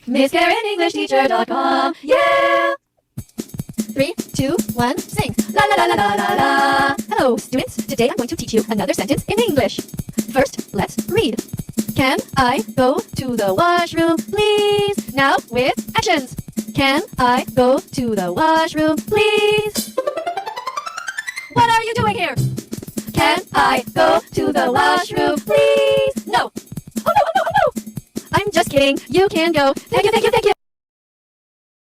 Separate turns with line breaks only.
MissKarenEnglishTeacher.com. Yeah! 3, 2, 1, sing. La la la la la la la. Hello, students. Today I'm going to teach you another sentence in English. First, let's read. Can I go to the washroom, please? Now with actions. Can I go to the washroom, please? What are you doing here? Can I go to the washroom, please? No. Oh no, oh no, oh no. I'm just kidding. You can go. Thank you, thank you, thank you.